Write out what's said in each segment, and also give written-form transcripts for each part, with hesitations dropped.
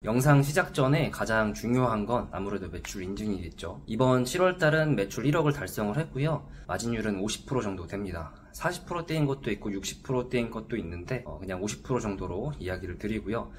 영상 시작 전에 가장 중요한 건 아무래도 매출 인증이겠죠. 이번 7월달은 매출 1억을 달성을 했고요. 마진율은 50% 정도 됩니다. 40%대인 것도 있고 60%대인 것도 있는데 그냥 50% 정도로 이야기를 드리고요.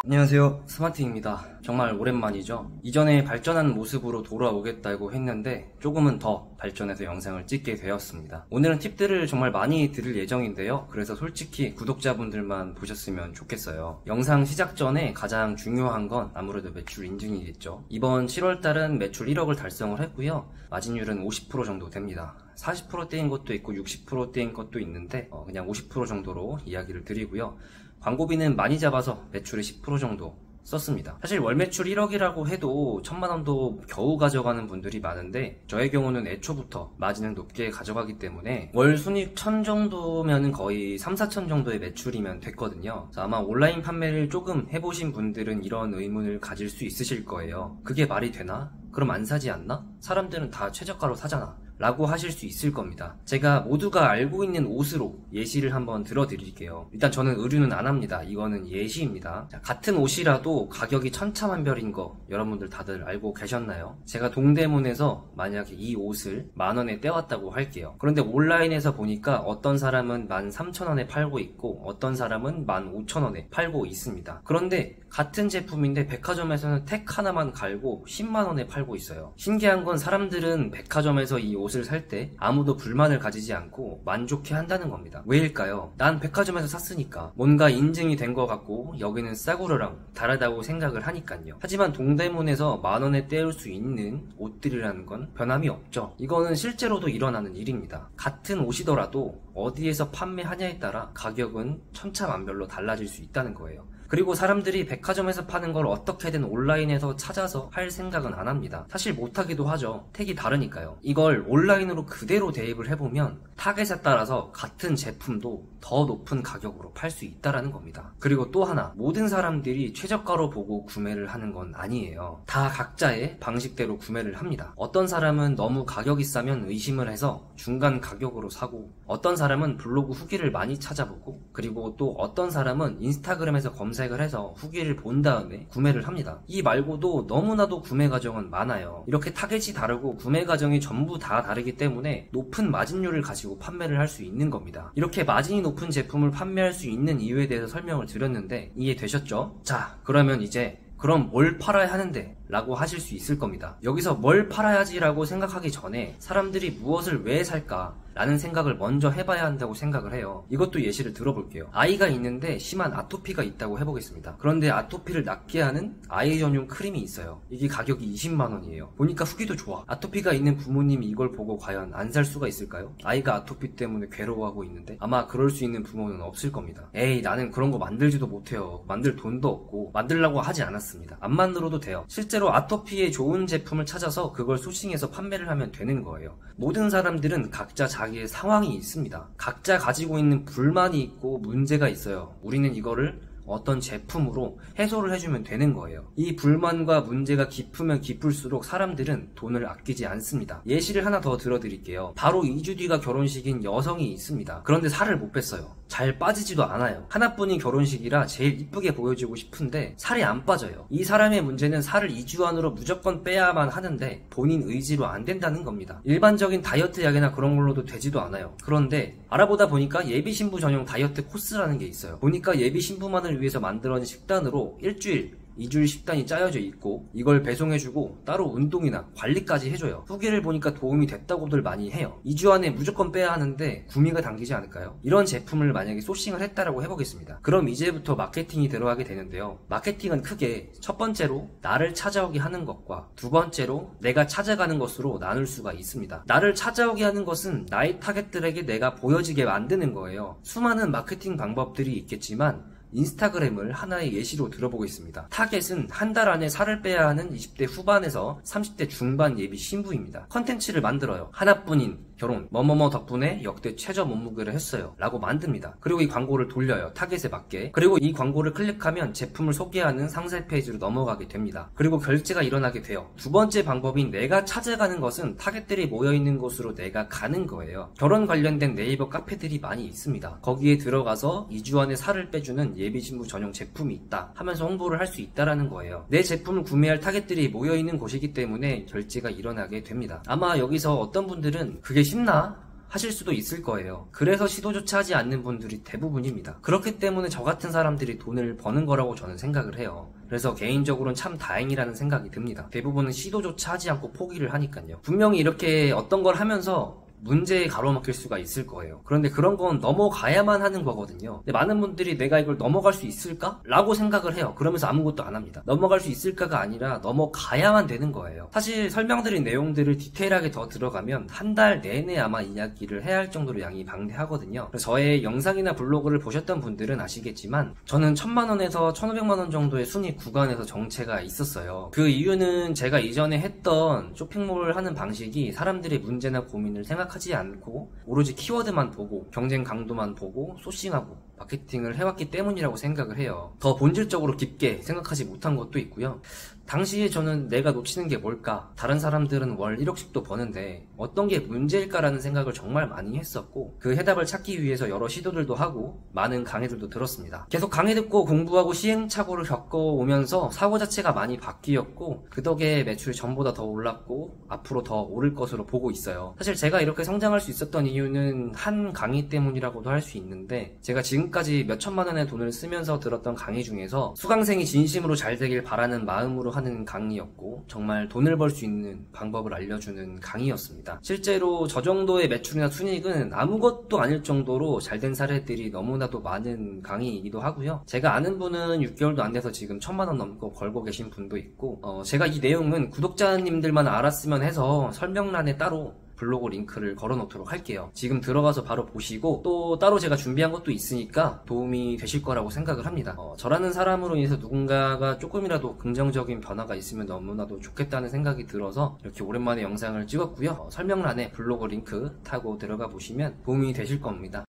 안녕하세요, 스마트입니다. 정말 오랜만이죠. 이전에 발전한 모습으로 돌아오겠다고 했는데 조금은 더 발전해서 영상을 찍게 되었습니다. 오늘은 팁들을 정말 많이 드릴 예정인데요. 그래서 솔직히 구독자분들만 보셨으면 좋겠어요. 영상 시작 전에 가장 중요한 건 아무래도 매출 인증이겠죠. 이번 7월달은 매출 1억을 달성을 했고요. 마진율은 50% 정도 됩니다. 40%대인 것도 있고 60%대인 것도 있는데 그냥 50% 정도로 이야기를 드리고요. 광고비는 많이 잡아서 매출의 10% 정도 썼습니다. 사실 월 매출 1억이라고 해도 1000만원도 겨우 가져가는 분들이 많은데 저의 경우는 애초부터 마진을 높게 가져가기 때문에 월 순익 1000 정도면 거의 3, 4천 정도의 매출이면 됐거든요. 아마 온라인 판매를 조금 해보신 분들은 이런 의문을 가질 수 있으실 거예요. 그게 말이 되나? 그럼 안 사지 않나? 사람들은 다 최저가로 사잖아 라고 하실 수 있을 겁니다. 제가 모두가 알고 있는 옷으로 예시를 한번 들어드릴게요. 일단 저는 의류는 안 합니다. 이거는 예시입니다. 자, 같은 옷이라도 가격이 천차만별인 거 여러분들 다들 알고 계셨나요? 제가 동대문에서 만약에 이 옷을 10,000원에 떼왔다고 할게요. 그런데 온라인에서 보니까 어떤 사람은 13,000원에 팔고 있고 어떤 사람은 15,000원에 팔고 있습니다. 그런데 같은 제품인데 백화점에서는 택 하나만 갈고 10만원에 팔고 있어요. 신기한 건 사람들은 백화점에서 이 옷을 살 때 아무도 불만을 가지지 않고 만족해 한다는 겁니다. 왜일까요? 난 백화점에서 샀으니까 뭔가 인증이 된 것 같고 여기는 싸구려랑 다르다고 생각을 하니까요. 하지만 동대문에서 10,000원에 떼올 수 있는 옷들이라는 건 변함이 없죠. 이거는 실제로도 일어나는 일입니다. 같은 옷이더라도 어디에서 판매하냐에 따라 가격은 천차만별로 달라질 수 있다는 거예요. 그리고 사람들이 백화점에서 파는 걸 어떻게든 온라인에서 찾아서 할 생각은 안 합니다. 사실 못하기도 하죠. 택이 다르니까요. 이걸 온라인으로 그대로 대입을 해보면 타겟에 따라서 같은 제품도 더 높은 가격으로 팔 수 있다는 겁니다. 그리고 또 하나, 모든 사람들이 최저가로 보고 구매를 하는 건 아니에요. 다 각자의 방식대로 구매를 합니다. 어떤 사람은 너무 가격이 싸면 의심을 해서 중간 가격으로 사고, 어떤 사람은 블로그 후기를 많이 찾아보고, 그리고 또 어떤 사람은 인스타그램에서 검색을 해서 후기를 본 다음에 구매를 합니다. 이 말고도 너무나도 구매 과정은 많아요. 이렇게 타겟이 다르고 구매 과정이 전부 다 다르기 때문에 높은 마진율을 가지고 판매를 할 수 있는 겁니다. 이렇게 마진이 높은 제품을 판매할 수 있는 이유에 대해서 설명을 드렸는데 이해되셨죠? 자, 그러면 이제 그럼 뭘 팔아야 하는데? 라고 하실 수 있을 겁니다. 여기서 뭘 팔아야지 라고 생각하기 전에 사람들이 무엇을 왜 살까? 라는 생각을 먼저 해봐야 한다고 생각을 해요. 이것도 예시를 들어볼게요. 아이가 있는데 심한 아토피가 있다고 해보겠습니다. 그런데 아토피를 낫게 하는 아이 전용 크림이 있어요. 이게 가격이 20만원이에요. 보니까 후기도 좋아. 아토피가 있는 부모님이 이걸 보고 과연 안 살 수가 있을까요? 아이가 아토피 때문에 괴로워하고 있는데 아마 그럴 수 있는 부모는 없을 겁니다. 에이, 나는 그런 거 만들지도 못해요. 만들 돈도 없고 만들라고 하지 않았습니다. 안 만들어도 돼요. 실제로 아토피에 좋은 제품을 찾아서 그걸 소싱해서 판매를 하면 되는 거예요. 모든 사람들은 각자 자기의 상황이 있습니다. 각자 가지고 있는 불만이 있고 문제가 있어요. 우리는 이거를 어떤 제품으로 해소를 해주면 되는 거예요. 이 불만과 문제가 깊으면 깊을수록 사람들은 돈을 아끼지 않습니다. 예시를 하나 더 들어드릴게요. 바로 2주 뒤가 결혼식인 여성이 있습니다. 그런데 살을 못 뺐어요. 잘 빠지지도 않아요. 하나뿐인 결혼식이라 제일 이쁘게 보여주고 싶은데 살이 안 빠져요. 이 사람의 문제는 살을 2주 안으로 무조건 빼야만 하는데 본인 의지로 안 된다는 겁니다. 일반적인 다이어트 약이나 그런 걸로도 되지도 않아요. 그런데 알아보다 보니까 예비신부 전용 다이어트 코스라는 게 있어요. 보니까 예비신부만을 위해서 만들어진 식단으로 일주일 2주일 식단이 짜여져 있고 이걸 배송해주고 따로 운동이나 관리까지 해줘요. 후기를 보니까 도움이 됐다고들 많이 해요. 2주 안에 무조건 빼야 하는데 구미가 당기지 않을까요? 이런 제품을 만약에 소싱을 했다라고 해보겠습니다. 그럼 이제부터 마케팅이 들어가게 되는데요. 마케팅은 크게 첫 번째로 나를 찾아오게 하는 것과 두 번째로 내가 찾아가는 것으로 나눌 수가 있습니다. 나를 찾아오게 하는 것은 나의 타겟들에게 내가 보여지게 만드는 거예요. 수많은 마케팅 방법들이 있겠지만 인스타그램을 하나의 예시로 들어보겠습니다. 타겟은 한 달 안에 살을 빼야 하는 20대 후반에서 30대 중반 예비 신부입니다. 컨텐츠를 만들어요. 하나뿐인 결혼, 뭐뭐뭐 덕분에 역대 최저 몸무게를 했어요 라고 만듭니다. 그리고 이 광고를 돌려요. 타겟에 맞게. 그리고 이 광고를 클릭하면 제품을 소개하는 상세 페이지로 넘어가게 됩니다. 그리고 결제가 일어나게 돼요. 두 번째 방법인 내가 찾아가는 것은 타겟들이 모여있는 곳으로 내가 가는 거예요. 결혼 관련된 네이버 카페들이 많이 있습니다. 거기에 들어가서 2주 안에 살을 빼주는 예비신부 전용 제품이 있다 하면서 홍보를 할 수 있다라는 거예요. 내 제품을 구매할 타겟들이 모여있는 곳이기 때문에 결제가 일어나게 됩니다. 아마 여기서 어떤 분들은 그게 쉽나? 하실 수도 있을 거예요. 그래서 시도조차 하지 않는 분들이 대부분입니다. 그렇기 때문에 저 같은 사람들이 돈을 버는 거라고 저는 생각을 해요. 그래서 개인적으로는 참 다행이라는 생각이 듭니다. 대부분은 시도조차 하지 않고 포기를 하니까요. 분명히 이렇게 어떤 걸 하면서 문제에 가로막힐 수가 있을 거예요. 그런데 그런 건 넘어가야만 하는 거거든요. 근데 많은 분들이 내가 이걸 넘어갈 수 있을까? 라고 생각을 해요. 그러면서 아무것도 안 합니다. 넘어갈 수 있을까가 아니라 넘어가야만 되는 거예요. 사실 설명드린 내용들을 디테일하게 더 들어가면 한 달 내내 아마 이야기를 해야 할 정도로 양이 방대하거든요. 그래서 저의 영상이나 블로그를 보셨던 분들은 아시겠지만 저는 1000만원에서 1500만원 정도의 순위 구간에서 정체가 있었어요. 그 이유는 제가 이전에 했던 쇼핑몰을 하는 방식이 사람들의 문제나 고민을 생각하지 않고 오로지 키워드만 보고 경쟁 강도만 보고 소싱하고 마케팅을 해왔기 때문이라고 생각을 해요. 더 본질적으로 깊게 생각하지 못한 것도 있고요. 당시에 저는 내가 놓치는 게 뭘까? 다른 사람들은 월 1억씩도 버는데 어떤 게 문제일까라는 생각을 정말 많이 했었고 그 해답을 찾기 위해서 여러 시도들도 하고 많은 강의들도 들었습니다. 계속 강의 듣고 공부하고 시행착오를 겪어오면서 사고 자체가 많이 바뀌었고 그 덕에 매출이 전보다 더 올랐고 앞으로 더 오를 것으로 보고 있어요. 사실 제가 이렇게 성장할 수 있었던 이유는 한 강의 때문이라고도 할 수 있는데 제가 지금까지 몇 천만 원의 돈을 쓰면서 들었던 강의 중에서 수강생이 진심으로 잘 되길 바라는 마음으로 하는 강의였고 정말 돈을 벌 수 있는 방법을 알려주는 강의였습니다. 실제로 저 정도의 매출이나 순이익은 아무것도 아닐 정도로 잘된 사례들이 너무나도 많은 강의이기도 하고요. 제가 아는 분은 6개월도 안 돼서 지금 1000만 원 넘고 벌고 계신 분도 있고 제가 이 내용은 구독자님들만 알았으면 해서 설명란에 따로 블로그 링크를 걸어놓도록 할게요. 지금 들어가서 바로 보시고 또 따로 제가 준비한 것도 있으니까 도움이 되실 거라고 생각을 합니다. 저라는 사람으로 인해서 누군가가 조금이라도 긍정적인 변화가 있으면 너무나도 좋겠다는 생각이 들어서 이렇게 오랜만에 영상을 찍었고요. 설명란에 블로그 링크 타고 들어가 보시면 도움이 되실 겁니다.